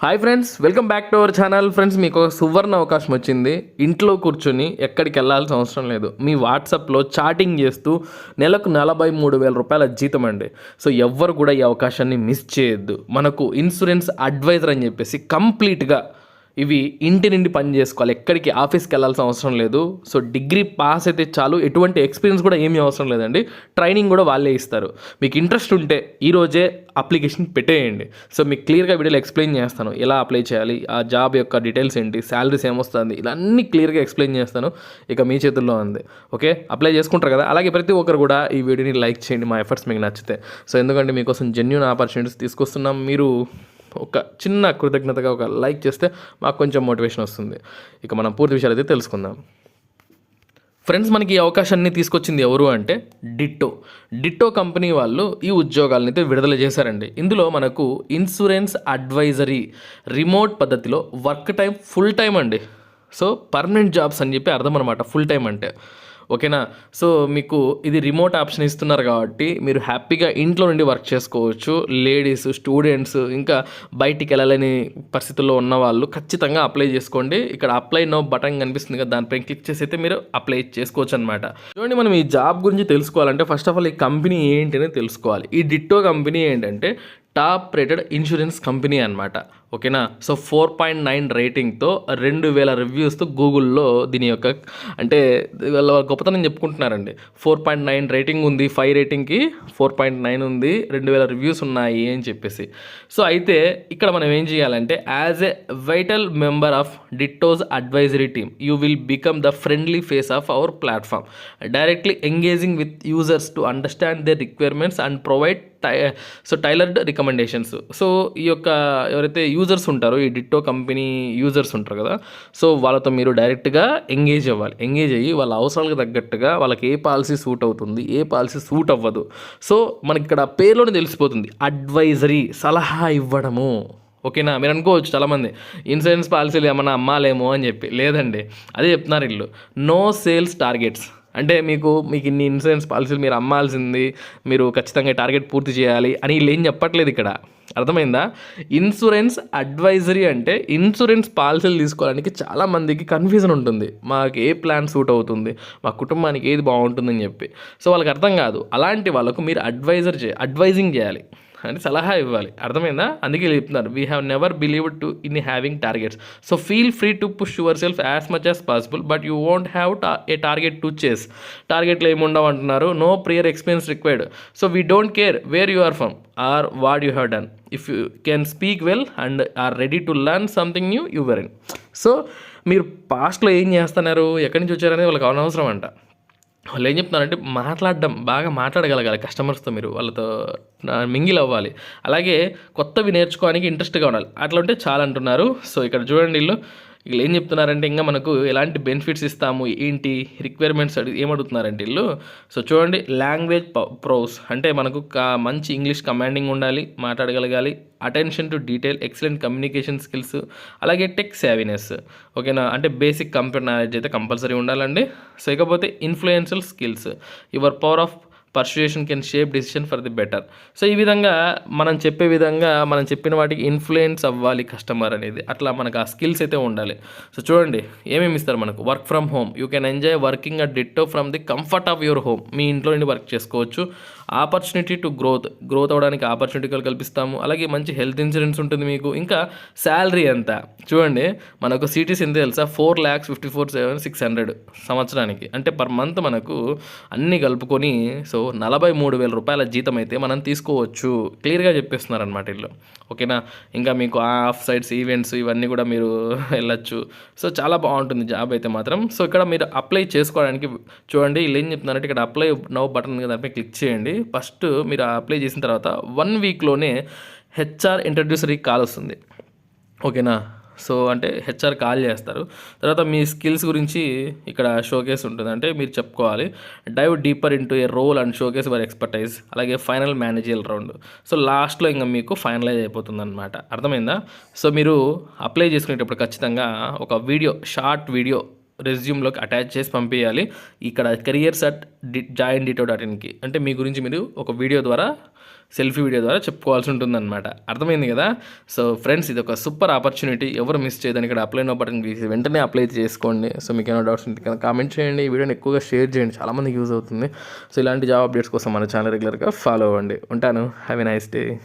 Hi friends, welcome back to our channel. Friends, మీకు ఒక సువర్ణ అవకాశం వచ్చింది. ఇంట్లో కూర్చొని ఎక్కడికి వెళ్ళాల్సిన అవసరం లేదు. మీ వాట్సాప్లో చాటింగ్ చేస్తూ నెలకు 43,000 రూపాయల జీతం అండి. సో ఎవ్వరు కూడా ఈ అవకాశాన్ని మిస్ చేయొద్దు. మనకు ఇన్సూరెన్స్ అడ్వైజర్ అని చెప్పేసి కంప్లీట్గా ఇవి ఇంటి నుండి పని చేసుకోవాలి. ఎక్కడికి ఆఫీస్కి వెళ్ళాల్సిన అవసరం లేదు. సో డిగ్రీ పాస్ అయితే చాలు, ఎటువంటి ఎక్స్పీరియన్స్ కూడా ఏమీ అవసరం లేదండి. ట్రైనింగ్ కూడా వాళ్ళే ఇస్తారు. మీకు ఇంట్రెస్ట్ ఉంటే ఈరోజే అప్లికేషన్ పెట్టేయండి. సో మీకు క్లియర్గా వీడియోలో ఎక్స్ప్లెయిన్ చేస్తాను, ఎలా అప్లై చేయాలి, ఆ జాబ్ యొక్క డీటెయిల్స్ ఏంటి, శాలరీస్ ఏమొస్తుంది, ఇలా అన్నీ క్లియర్గా ఎక్స్ప్లెయిన్ చేస్తాను. ఇక మీ చేతుల్లో ఉంది. ఓకే, అప్లై చేసుకుంటారు కదా. అలాగే ప్రతి ఒక్కరు కూడా ఈ వీడియోని లైక్ చేయండి, మా ఎఫర్ట్స్ మీకు నచ్చితే. సో ఎందుకంటే మీకోసం జెన్యూన్ ఆపర్చునిటీస్ తీసుకొస్తున్నాం. మీరు ఒక చిన్న కృతజ్ఞతగా ఒక లైక్ చేస్తే మాకు కొంచెం మోటివేషన్ వస్తుంది. ఇక మనం పూర్తి విషయాలు అయితే తెలుసుకుందాం. ఫ్రెండ్స్, మనకి ఈ అవకాశాన్ని తీసుకొచ్చింది ఎవరు అంటే డిట్టో కంపెనీ వాళ్ళు ఈ ఉద్యోగాలను అయితే విడుదల చేశారండి. ఇందులో మనకు ఇన్సూరెన్స్ అడ్వైజరీ రిమోట్ పద్ధతిలో వర్క్ టైం ఫుల్ టైం అండి. సో పర్మనెంట్ జాబ్స్ అని చెప్పి అర్థం అనమాట ఫుల్ టైం అంటే. ఓకేనా. సో మీకు ఇది రిమోట్ ఆప్షన్ ఇస్తున్నారు కాబట్టి మీరు హ్యాపీగా ఇంట్లో నుండి వర్క్ చేసుకోవచ్చు. లేడీస్, స్టూడెంట్స్, ఇంకా బయటికి వెళ్ళలేని పరిస్థితుల్లో ఉన్న వాళ్ళు ఖచ్చితంగా అప్లై చేసుకోండి. ఇక్కడ అప్లై నో బటన్ కనిపిస్తుంది కదా, దానిపైన క్లిక్ చేసి అయితే మీరు అప్లై చేసుకోవచ్చు అనమాట. చూడండి, మనం ఈ జాబ్ గురించి తెలుసుకోవాలంటే ఫస్ట్ ఆఫ్ ఆల్ ఈ కంపెనీ ఏంటి అని తెలుసుకోవాలి. ఈ డిట్టో కంపెనీ ఏంటంటే టాప్ రేటెడ్ ఇన్సూరెన్స్ కంపెనీ అనమాట. ఓకేనా. సో 4.9 రేటింగ్తో 2,000 రివ్యూస్తో గూగుల్లో దీని యొక్క అంటే వాళ్ళ గొప్పతనం చెప్పుకుంటున్నారండి. 4.9 రేటింగ్ ఉంది, 5 రేటింగ్కి 4.9 ఉంది, 2,000 రివ్యూస్ ఉన్నాయి అని చెప్పేసి. సో అయితే ఇక్కడ మనం ఏం చేయాలంటే as a vital member of Ditto's advisory team you will become the friendly face of our platform, directly engaging with users to understand their requirements and provide tailored recommendations. So ఈ యొక్క ఎవరైతే users ఉంటారో, ఈ ditto company users ఉంటారు కదా, so వాళ్ళతో మీరు డైరెక్ట్గా ఎంగేజ్ అవ్వాలి. ఎంగేజ్ అయ్యి వాళ్ళ అవసరాలకు తగ్గట్టుగా వాళ్ళకి ఏ పాలసీ సూట్ అవుతుంది, ఏ పాలసీ సూట్ అవ్వదు, సో మనకి ఇక్కడ పేరులోనే తెలిసిపోతుంది. అడ్వైజరీ, సలహా ఇవ్వడము. ఓకేనా. మీరు అనుకోవచ్చు చాలామంది ఇన్సూరెన్స్ పాలసీలు ఏమన్నా అమ్మాలేమో అని చెప్పి. లేదండి, అదే చెప్తున్నారు వీళ్ళు. నో సేల్స్ టార్గెట్స్ అంటే మీకు ఇన్ని ఇన్సూరెన్స్ పాలసీలు మీరు అమ్మాల్సింది, మీరు ఖచ్చితంగా టార్గెట్ పూర్తి చేయాలి అని వీళ్ళు ఏం చెప్పట్లేదు ఇక్కడ. అర్థమైందా? ఇన్సూరెన్స్ అడ్వైజరీ అంటే ఇన్సూరెన్స్ పాలసీలు తీసుకోవడానికి చాలామందికి కన్ఫ్యూజన్ ఉంటుంది. మాకు ఏ ప్లాన్ సూట్ అవుతుంది, మా కుటుంబానికి ఏది బాగుంటుందని చెప్పి. సో వాళ్ళకి అర్థం కాదు. అలాంటి వాళ్ళకు మీరు అడ్వైజింగ్ చేయాలి అంటే సలహా ఇవ్వాలి. అర్థమైందా? అందుకే చెప్తున్నారు we have never believed to in having targets. So feel free to push yourself as much as possible but you won't have a target to chase. టార్గెట్లు ఏముండవు అంటున్నారు. No prior experience required. So we don't care where you are from or what you have done. If you can speak well and are ready to learn something new you're in. So మీరు పాస్ట్లో ఏం చేస్తున్నారు, ఎక్కడి నుంచి వచ్చారనేది వాళ్ళకి అనవసరం అంట. వాళ్ళు ఏం చెప్తున్నారంటే బాగా మాట్లాడగలగాలి కస్టమర్స్తో, మీరు వాళ్ళతో మింగిల్ అవ్వాలి. అలాగే కొత్తవి నేర్చుకోవడానికి ఇంట్రెస్ట్గా ఉండాలి. అట్లా ఉంటే చాలా అంటున్నారు. సో ఇక్కడ చూడండి, వీళ్ళు ఏం చెప్తున్నారంటే ఇంకా మనకు ఎలాంటి బెనిఫిట్స్ ఇస్తాము, ఏంటి రిక్వైర్మెంట్స్ ఏమడుగుతున్నారంటే వీళ్ళు. సో చూడండి, లాంగ్వేజ్ ప్రోస్ అంటే మనకు మంచి ఇంగ్లీష్ కమాండింగ్ ఉండాలి, మాట్లాడగలగాలి, attention to detail, excellent communication skills, అలాగే టెక్ సేవినెస్. ఓకేనా. అంటే బేసిక్ కంప్యూటర్ నాలెడ్జ్ అయితే కంపల్సరీ ఉండాలండి. సో ఇకపోతే influential skills, your power of persuasion can shape decision for the better. So ఈ విధంగా మనం చెప్పిన వాటికి ఇన్ఫ్లుయెన్స్ అవ్వాలి కస్టమర్ అనేది. అట్లా మనకు ఆ స్కిల్స్ అయితే ఉండాలి. సో చూడండి ఏమేమి ఇస్తారు మనకు. Work from home, you can enjoy working at Ditto from the comfort of your home. మీ ఇంట్లో నుండి వర్క్ చేసుకోవచ్చు. ఆపర్చునిటీ టు గ్రోత్ అవ్వడానికి ఆపర్చునిటీలు కల్పిస్తాము. అలాగే మంచి హెల్త్ ఇన్సూరెన్స్ ఉంటుంది మీకు. ఇంకా శాలరీ ఎంత చూడండి, మనకు సిటీస్ ఎంత తెలుసా, 4,54,600 సంవత్సరానికి. అంటే పర్ మంత్ మనకు అన్నీ కలుపుకొని సో 43,000 రూపాయల జీతం అయితే మనం తీసుకోవచ్చు. క్లియర్గా చెప్పేస్తున్నారు అనమాట వీళ్ళు. ఓకేనా. ఇంకా మీకు ఆఫ్ సైడ్స్ ఈవెంట్స్ ఇవన్నీ కూడా మీరు వెళ్ళచ్చు. సో చాలా బాగుంటుంది జాబ్ అయితే మాత్రం. సో ఇక్కడ మీరు అప్లై చేసుకోవడానికి చూడండి వీళ్ళు ఏం చెప్తున్నారంటే ఇక్కడ అప్లై నౌ బటన్ దానిపై క్లిక్ చేయండి. ఫస్ట్ మీరు అప్లై చేసిన తర్వాత 1 వీక్లోనే హెచ్ఆర్ ఇంట్రడ్యూసరీ కాల్ వస్తుంది. ఓకేనా. సో అంటే హెచ్ఆర్ కాల్ చేస్తారు. తర్వాత మీ స్కిల్స్ గురించి ఇక్కడ షోకేస్ ఉంటుంది. అంటే మీరు చెప్పుకోవాలి. Dive deeper into a role and showcase your expertise. అలాగే ఫైనల్ మేనేజియల్ రౌండ్. సో లాస్ట్లో ఇంకా మీకు ఫైనలైజ్ అయిపోతుంది అనమాట. అర్థమైందా? సో మీరు అప్లై చేసుకునేటప్పుడు ఖచ్చితంగా ఒక షార్ట్ వీడియో రెజ్యూమ్లోకి అటాచ్ చేసి పంపించాలి. ఇక్కడ careers@joindito.inకి అంటే మీ గురించి మీరు ఒక వీడియో ద్వారా సెల్ఫీ వీడియో ద్వారా చెప్పుకోవాల్సి ఉంటుందన్నమాట. అర్థమైంది కదా? సో ఫ్రెండ్స్, ఇది ఒక సూపర్ ఆపర్చునిటీ, ఎవరు మిస్ చేయదని. ఇక్కడ అప్లై నో బటన్ క్లిక్ వెంటనే అప్లై చేసుకోండి. సో మీకు ఏమైనా డౌట్స్ ఉంటే కనుక కామెంట్ చేయండి, ఈ వీడియోని ఎక్కువగా షేర్ చేయండి, చాలామందికి యూజ్ అవుతుంది. సో ఇలాంటి జాబ్ అప్డేట్స్ కోసం మన ఛానల్ రెగ్యులర్గా ఫాలో అవ్వండి. ఉంటాను. Have a nice day.